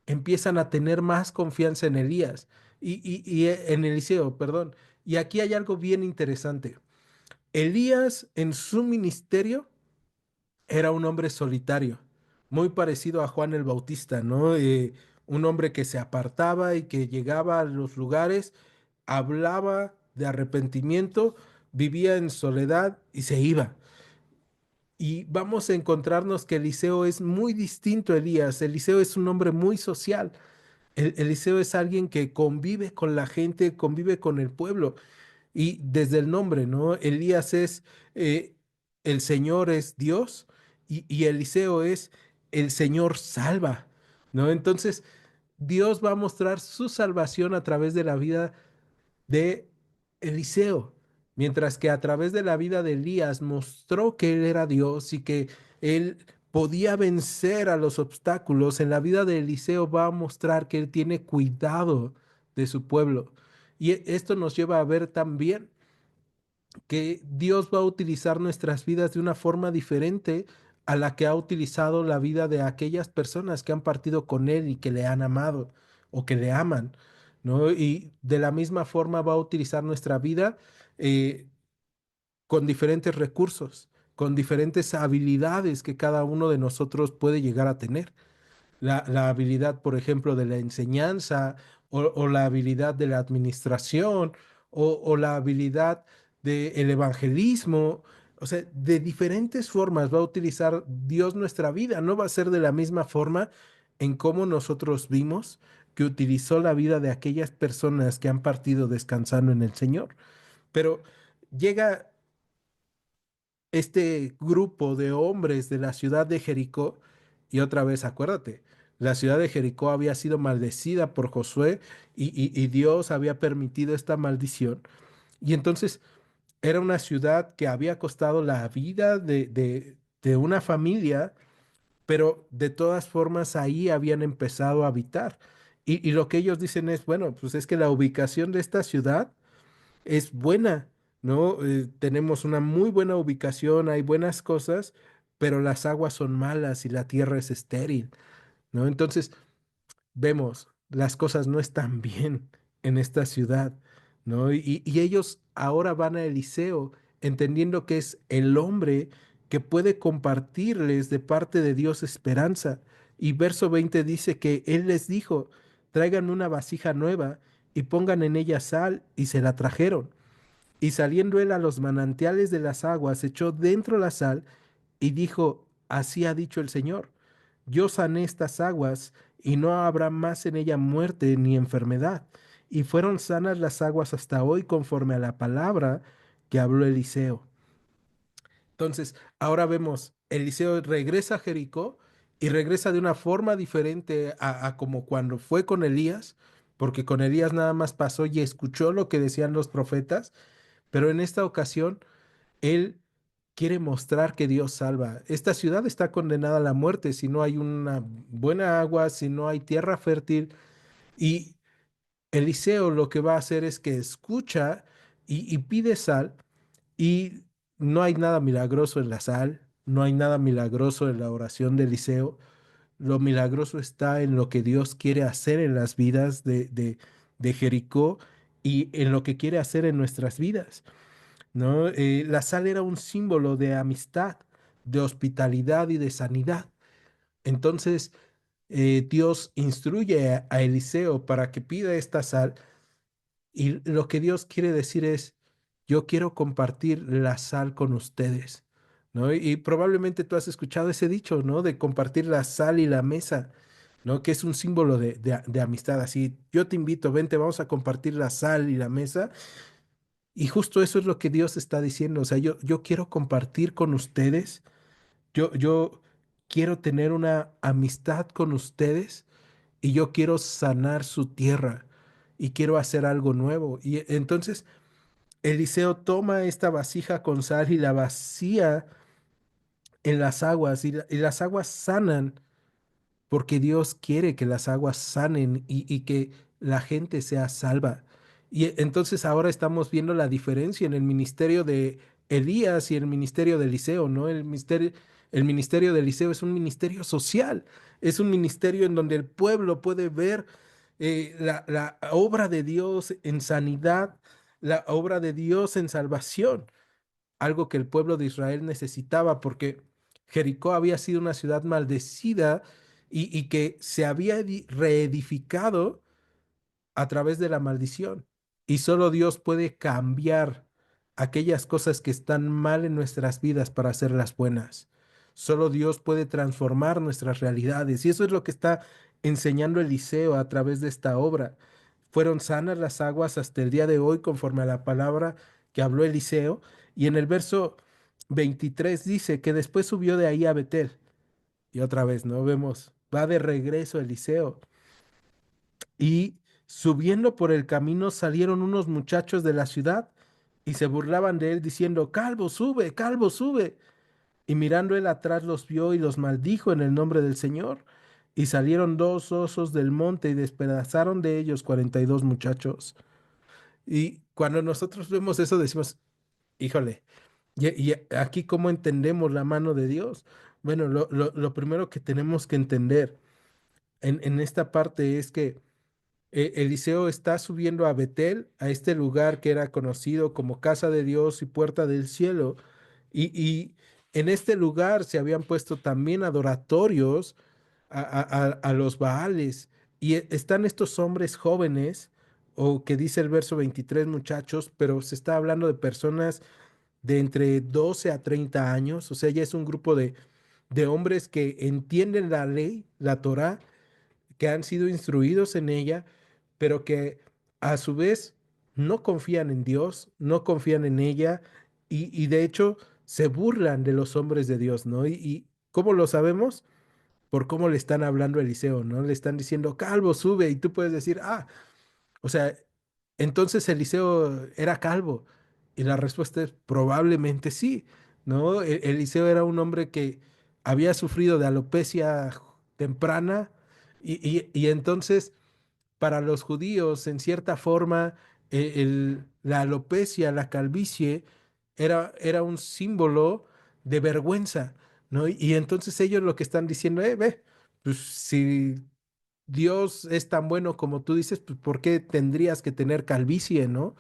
empiezan a tener más confianza en Elías en Eliseo, perdón. Y aquí hay algo bien interesante. Elías en su ministerio era un hombre solitario, muy parecido a Juan el Bautista, ¿no? Un hombre que se apartaba y que llegaba a los lugares, hablaba de arrepentimiento, vivía en soledad y se iba. Y vamos a encontrarnos que Eliseo es muy distinto a Elías. Eliseo es un hombre muy social. Eliseo es alguien que convive con la gente, convive con el pueblo. Y desde el nombre, ¿no? Elías es, el Señor es Dios y Eliseo es el Señor salva, ¿no? Entonces, Dios va a mostrar su salvación a través de la vida de Eliseo, mientras que a través de la vida de Elías mostró que él era Dios y que él podía vencer a los obstáculos. En la vida de Eliseo va a mostrar que él tiene cuidado de su pueblo. Y esto nos lleva a ver también que Dios va a utilizar nuestras vidas de una forma diferente a la que ha utilizado la vida de aquellas personas que han partido con Él y que le han amado o que le aman, ¿no? Y de la misma forma va a utilizar nuestra vida eh, con diferentes recursos, con diferentes habilidades que cada uno de nosotros puede llegar a tener la habilidad, por ejemplo, de la enseñanza o la habilidad de la administración o la habilidad del evangelismo. O sea, de diferentes formas va a utilizar Dios nuestra vida. No va a ser de la misma forma en cómo nosotros vimos que utilizó la vida de aquellas personas que han partido descansando en el Señor. Pero llega este grupo de hombres de la ciudad de Jericó, y otra vez acuérdate, la ciudad de Jericó había sido maldecida por Josué y Dios había permitido esta maldición. Y entonces era una ciudad que había costado la vida de una familia, pero de todas formas ahí habían empezado a habitar. Y lo que ellos dicen es, bueno, pues es que la ubicación de esta ciudad es buena, ¿no? Tenemos una muy buena ubicación, hay buenas cosas, pero las aguas son malas y la tierra es estéril, ¿no? Entonces, vemos, las cosas no están bien en esta ciudad, ¿no? Y ellos ahora van a Eliseo, entendiendo que es el hombre que puede compartirles de parte de Dios esperanza. Y verso 20 dice que él les dijo, traigan una vasija nueva y pongan en ella sal, y se la trajeron. Y saliendo él a los manantiales de las aguas, echó dentro la sal y dijo, así ha dicho el Señor, yo sané estas aguas y no habrá más en ella muerte ni enfermedad. Y fueron sanas las aguas hasta hoy conforme a la palabra que habló Eliseo. Entonces, ahora vemos, Eliseo regresa a Jericó y regresa de una forma diferente a como cuando fue con Elías, porque con Elías nada más pasó y escuchó lo que decían los profetas, pero en esta ocasión él quiere mostrar que Dios salva. Esta ciudad está condenada a la muerte si no hay una buena agua, si no hay tierra fértil. Y Eliseo lo que va a hacer es que escucha y pide sal y no hay nada milagroso en la sal, no hay nada milagroso en la oración de Eliseo. Lo milagroso está en lo que Dios quiere hacer en las vidas de Jericó y en lo que quiere hacer en nuestras vidas. ¿No? La sal era un símbolo de amistad, de hospitalidad y de sanidad. Entonces, Dios instruye a Eliseo para que pida esta sal y lo que Dios quiere decir es, yo quiero compartir la sal con ustedes, ¿no? Y probablemente tú has escuchado ese dicho, ¿no? De compartir la sal y la mesa, ¿no? Que es un símbolo de amistad. Así, yo te invito, vente, vamos a compartir la sal y la mesa Y justo eso es lo que Dios está diciendo. O sea, yo quiero compartir con ustedes, yo quiero tener una amistad con ustedes y yo quiero sanar su tierra y quiero hacer algo nuevo. Y entonces Eliseo toma esta vasija con sal y la vacía en las aguas y las aguas sanan porque Dios quiere que las aguas sanen y que la gente sea salva. Y entonces ahora estamos viendo la diferencia en el ministerio de Elías y el ministerio de Eliseo, ¿no? El ministerio de Eliseo es un ministerio social, es un ministerio en donde el pueblo puede ver la obra de Dios en sanidad, la obra de Dios en salvación, algo que el pueblo de Israel necesitaba porque Jericó había sido una ciudad maldecida y que se había reedificado a través de la maldición. Y solo Dios puede cambiar aquellas cosas que están mal en nuestras vidas para hacerlas buenas. Solo Dios puede transformar nuestras realidades. Y eso es lo que está enseñando Eliseo a través de esta obra. Fueron sanas las aguas hasta el día de hoy conforme a la palabra que habló Eliseo. Y en el verso 23 dice que después subió de ahí a Betel. Y otra vez, ¿no? Vemos, va de regreso Eliseo. Y subiendo por el camino salieron unos muchachos de la ciudad y se burlaban de él diciendo, Calvo, sube, Calvo, sube. Y mirando él atrás los vio y los maldijo en el nombre del Señor. Y salieron dos osos del monte y despedazaron de ellos 42 muchachos. Y cuando nosotros vemos eso decimos, híjole, y aquí cómo entendemos la mano de Dios. Bueno, lo primero que tenemos que entender en esta parte es que Eliseo está subiendo a Betel, a este lugar que era conocido como casa de Dios y puerta del cielo. Y en este lugar se habían puesto también adoratorios a los Baales. Y están estos hombres jóvenes, o que dice el verso 23 muchachos, pero se está hablando de personas de entre 12 a 30 años. O sea, ya es un grupo de hombres que entienden la ley, la Torá, que han sido instruidos en ella, pero que a su vez no confían en Dios, no confían en ella y de hecho se burlan de los hombres de Dios, ¿no? Y ¿cómo lo sabemos? Por cómo le están hablando a Eliseo, ¿no? Le están diciendo, Calvo, sube, y tú puedes decir, ah, o sea, entonces Eliseo era calvo. Y la respuesta es probablemente sí, ¿no? Eliseo era un hombre que había sufrido de alopecia temprana y entonces para los judíos, en cierta forma, la alopecia, la calvicie, era un símbolo de vergüenza, ¿no? Y entonces ellos lo que están diciendo, ve, pues si Dios es tan bueno como tú dices, pues ¿por qué tendrías que tener calvicie, ¿no?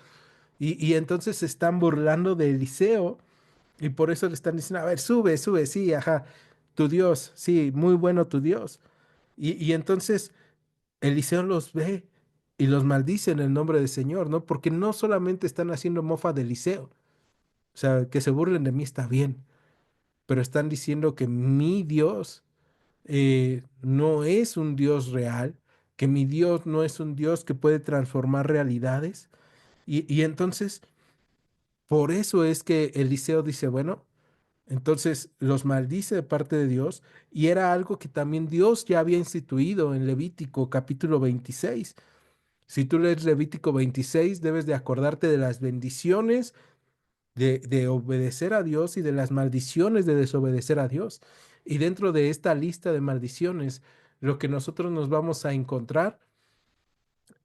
Y entonces se están burlando de Eliseo y por eso le están diciendo, a ver, sube, sube, sí, ajá, tu Dios, sí, muy bueno tu Dios. Y entonces Eliseo los ve y los maldice en el nombre del Señor, ¿no? Porque no solamente están haciendo mofa de Eliseo, o sea, que se burlen de mí está bien, pero están diciendo que mi Dios no es un Dios real, que mi Dios no es un Dios que puede transformar realidades. Y entonces, por eso es que Eliseo dice, bueno, entonces los maldice de parte de Dios y era algo que también Dios ya había instituido en Levítico capítulo 26. Si tú lees Levítico 26, debes de acordarte de las bendiciones de obedecer a Dios y de las maldiciones de desobedecer a Dios. Y dentro de esta lista de maldiciones, lo que nosotros nos vamos a encontrar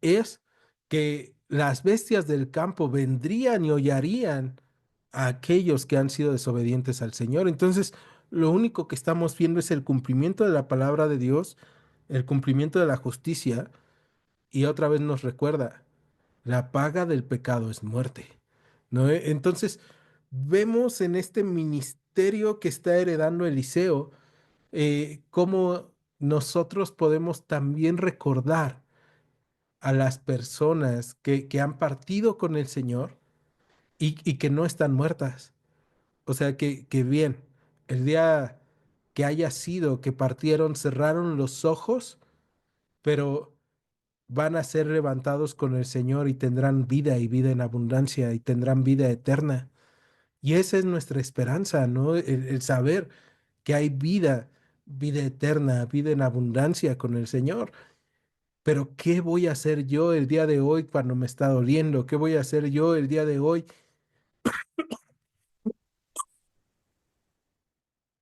es que las bestias del campo vendrían y hollarían a aquellos que han sido desobedientes al Señor. Entonces, lo único que estamos viendo es el cumplimiento de la palabra de Dios, el cumplimiento de la justicia, y otra vez nos recuerda, la paga del pecado es muerte, ¿no? Entonces, vemos en este ministerio que está heredando Eliseo, cómo nosotros podemos también recordar a las personas que han partido con el Señor y que no están muertas. O sea, que bien, el día que haya sido que partieron, cerraron los ojos, pero van a ser levantados con el Señor y tendrán vida y vida en abundancia y tendrán vida eterna. Y esa es nuestra esperanza, ¿no? El saber que hay vida, vida eterna, vida en abundancia con el Señor. Pero ¿qué voy a hacer yo el día de hoy cuando me está doliendo? ¿Qué voy a hacer yo el día de hoy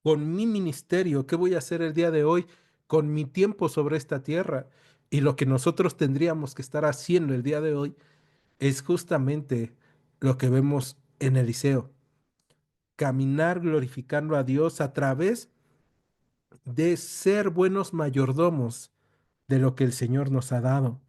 con mi ministerio? ¿Qué voy a hacer el día de hoy con mi tiempo sobre esta tierra? Y lo que nosotros tendríamos que estar haciendo el día de hoy es justamente lo que vemos en Eliseo, caminar glorificando a Dios a través de ser buenos mayordomos de lo que el Señor nos ha dado.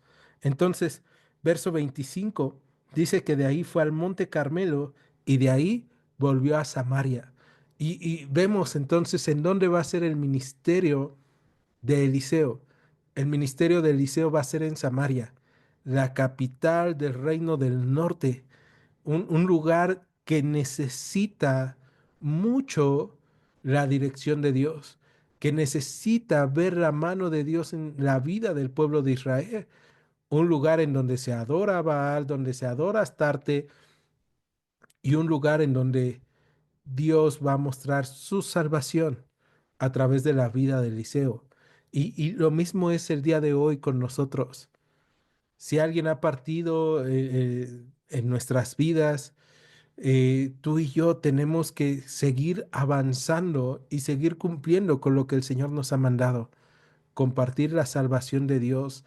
Entonces, verso 25 dice que de ahí fue al monte Carmelo y de ahí volvió a Samaria. Y vemos entonces en dónde va a ser el ministerio de Eliseo. El ministerio de Eliseo va a ser en Samaria, la capital del reino del norte, un lugar que necesita mucho la dirección de Dios, que necesita ver la mano de Dios en la vida del pueblo de Israel, un lugar en donde se adora a Baal, donde se adora a Astarte, y un lugar en donde Dios va a mostrar su salvación a través de la vida de Eliseo. Y lo mismo es el día de hoy con nosotros. Si alguien ha partido en nuestras vidas, tú y yo tenemos que seguir avanzando y seguir cumpliendo con lo que el Señor nos ha mandado, compartir la salvación de Dios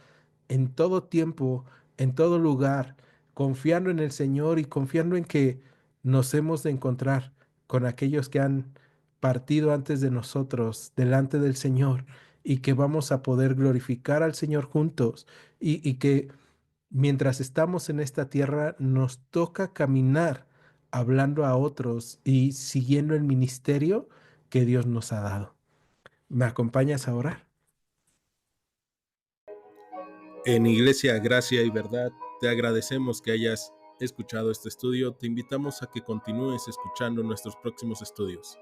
en todo tiempo, en todo lugar, confiando en el Señor y confiando en que nos hemos de encontrar con aquellos que han partido antes de nosotros delante del Señor y que vamos a poder glorificar al Señor juntos y que mientras estamos en esta tierra nos toca caminar hablando a otros y siguiendo el ministerio que Dios nos ha dado. ¿Me acompañas a orar? En Iglesia Gracia y Verdad, te agradecemos que hayas escuchado este estudio. Te invitamos a que continúes escuchando nuestros próximos estudios.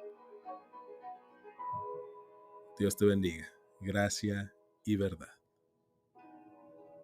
Dios te bendiga. Gracia y verdad.